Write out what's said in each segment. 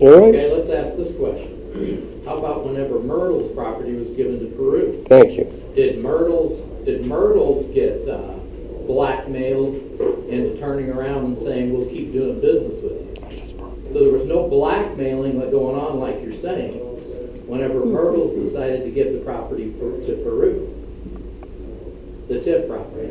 All right. Okay, let's ask this question. How about whenever Myrtle's property was given to Peru? Thank you. Did Myrtle's get blackmailed into turning around and saying, we'll keep doing business with you? So there was no blackmailing going on like you're saying whenever Myrtle's decided to give the property to Peru, the TIF property.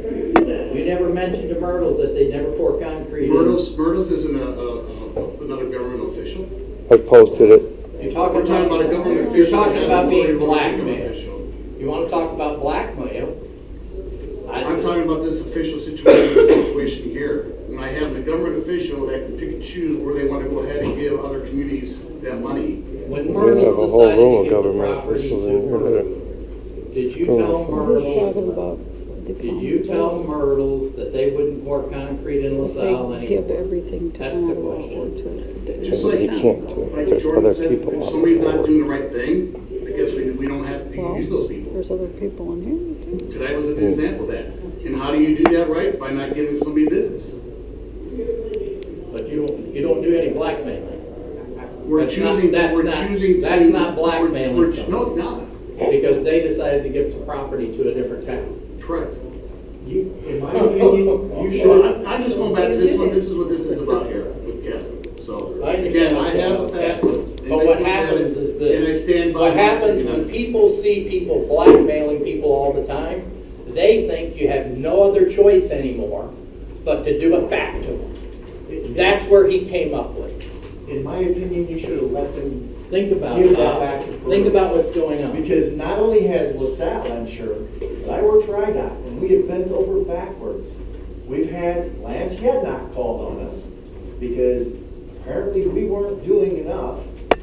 You never mentioned to Myrtle's that they never pour concrete in. Myrtle's isn't another government official. I posted it. You're talking about a government official. You're talking about being blackmail. You want to talk about blackmail? I'm talking about this official situation here. When I have the government official that can pick and choose where they want to go ahead and give other communities that money. When We Myrtle have a whole room decided of to give the government property officials to in here. Peru, did you tell Myrtle's that they wouldn't pour concrete in Lasalle anymore? Give everything to That's the question. Just like You can't do it. Like There's Jordan other said, people if on somebody's the not board. doing the right thing, I guess we don't have to use those people. There's other people in here too. Today was a good example of that. And how do you do that right? By not giving somebody business. But you don't do any blackmailing. That's not blackmailing No, someone. it's not. Because they decided to give the property to a different town. Correct. In my opinion, you should. So I'm just going back to this one. This is what this is about here with Castle. So again, I have the facts. But what happens is this. And I stand by. What happens when people see people blackmailing people all the time, they think you have no other choice anymore but to do it back to them. That's where he came up with. In my opinion, you should have let them Think about give it. that back to Peru. Think about what's going on. Because not only has Lasalle, I'm sure, because I work for IDOT, and we have bent over backwards. We've had Lance Yednock called on us because apparently we weren't doing enough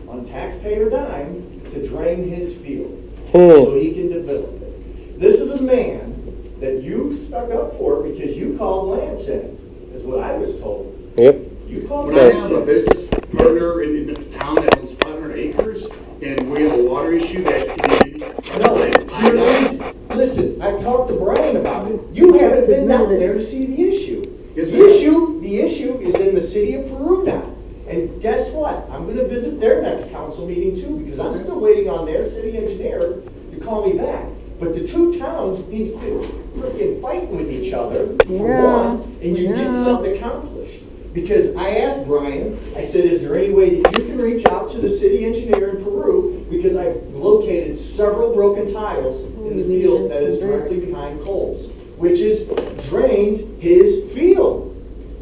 on taxpayer dime to drain his field so he can develop it. This is a man that you stuck up for because you called Lance in, is what I was told. Yep. You called When I Lance have a in. business partner in the town that owns 500 acres, and we have a water issue that No, listen, I've talked to Brian about it. You haven't been down there to see the issue. The issue is in the city of Peru now. And guess what? I'm gonna visit their next council meeting too, because I'm still waiting on their city engineer to call me back. But the two towns need to quit freaking fighting with each other for one, and you get something accomplished. Because I asked Brian, I said, is there any way that you can reach out to the city engineer in Peru? Because I've located several broken tiles in the field that is directly behind Cole's, which drains his field.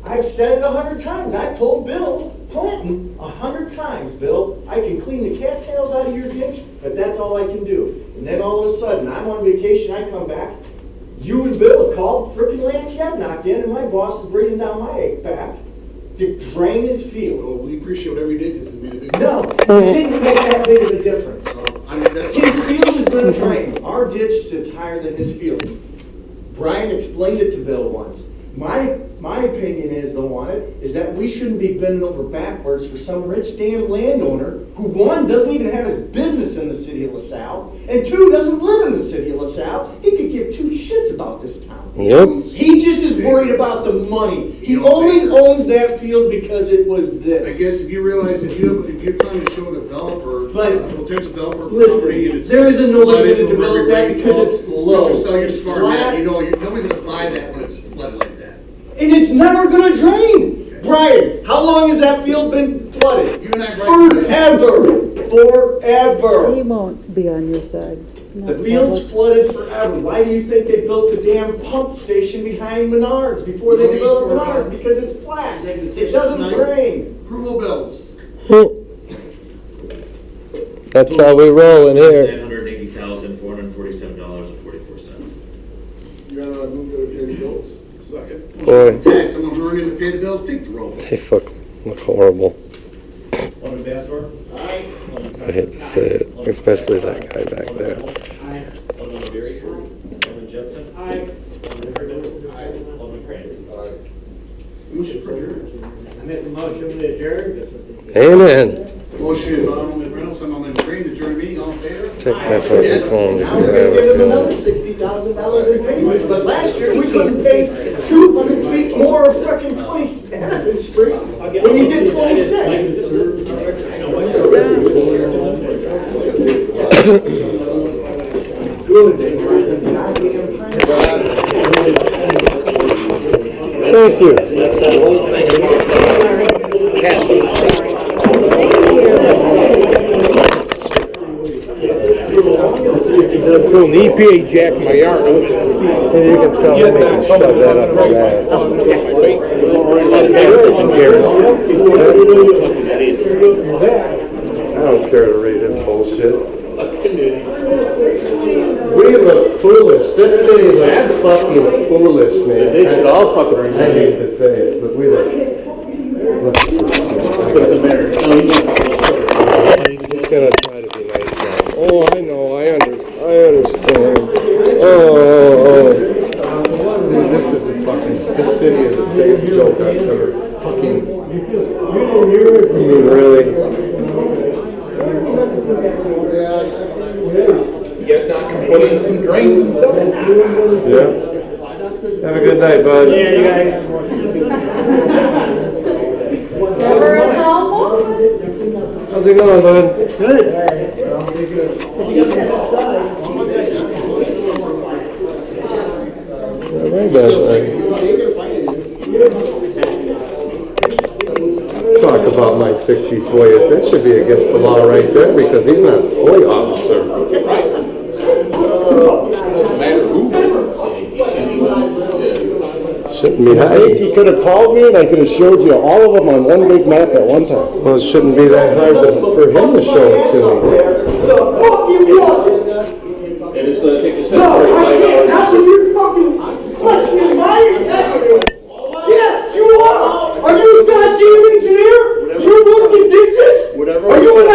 I've said it 100 times. I've told Bill Clinton 100 times, Bill, I can clean the cattails out of your ditch, but that's all I can do. And then all of a sudden, I'm on vacation, I come back, you and Bill have called frickin' Lance Yednock in, and my boss is breathing down my back to drain his field. Well, we appreciate whatever you did because it made a big No, difference. it didn't make that big of a difference. That's His field is gonna drain. Our ditch sits higher than his field. Brian explained it to Bill once. My opinion is, though, on it, is that we shouldn't be bending over backwards for some rich damn landowner who, one, doesn't even have his business in the city of LaSalle, and two, doesn't live in the city of LaSalle. He could give two shits about this town. Yep. He just is worried about the money. He only owns that field because it was this. I guess if you realize if you're trying to show a developer, But a potential developer property, and listen, it's there isn't no way flooded to over develop every that because rainfall, it's low. You're smart Flat. man. You know, nobody's gonna buy that when it's flooded like that. And it's never gonna drain. Brian, how long has that field been flooded? You and I, Forever. He won't be on your side. The field's flooded forever. Why do you think they built the damn pump station behind Menards before they developed Menards? Because it's flat. It doesn't drain. Approval bills. That's how we roll in here. $980,447.44. Your Honor, I move to pay the bills. Second. Boy, Tax someone who earned to pay the bills, take the roll. they fucking look horrible. Alderman Bastor? Aye. I hate to say it, especially that guy back there. Alderman Berry? Alderman Judson? Aye. Alderman Herndon? Aye. Alderman Crane? Motion for adjournment. I make a motion to adjourn. Amen. Motion is Alderman Reynolds, I'm Alderman Green to adjourn meeting. All in favor? Check my fucking phone. Now we're gonna give them another $60,000 in payment, but last year we couldn't pay 200 feet more of frickin' 27th Street when you did 26. Thank you. Cool, the EPA jacked my yard. Hey, you can tell them they can shove that up his ass. I don't care to read his bullshit. We look foolish. This city looks fucking foolish, man. They should all fucking resign. I hate to say it, but we look foolish. He's gonna try to be nice now. Oh, I know. I understand. Oh. Dude, this city is the biggest joke I've ever fucking. I mean, really. Yet not completing some drains himself. Yeah. Have a good night, bud. Yeah, you guys. Never a call? How's it going, bud? Good. All right, bud. Talk about my 60 FOIAs. That should be against the law right there because he's not a FOIA officer. Doesn't matter who. Shouldn't be I think hard. he could have called me and I could have showed you all of them on one big map at one time. Well, it shouldn't be that hard for him to show it to me. And it's gonna take the No, Senate I 45 can't. How hours. can you fucking question my executive? Yes, you are. Are you a goddamn engineer? You work in ditches? Whatever. Are you an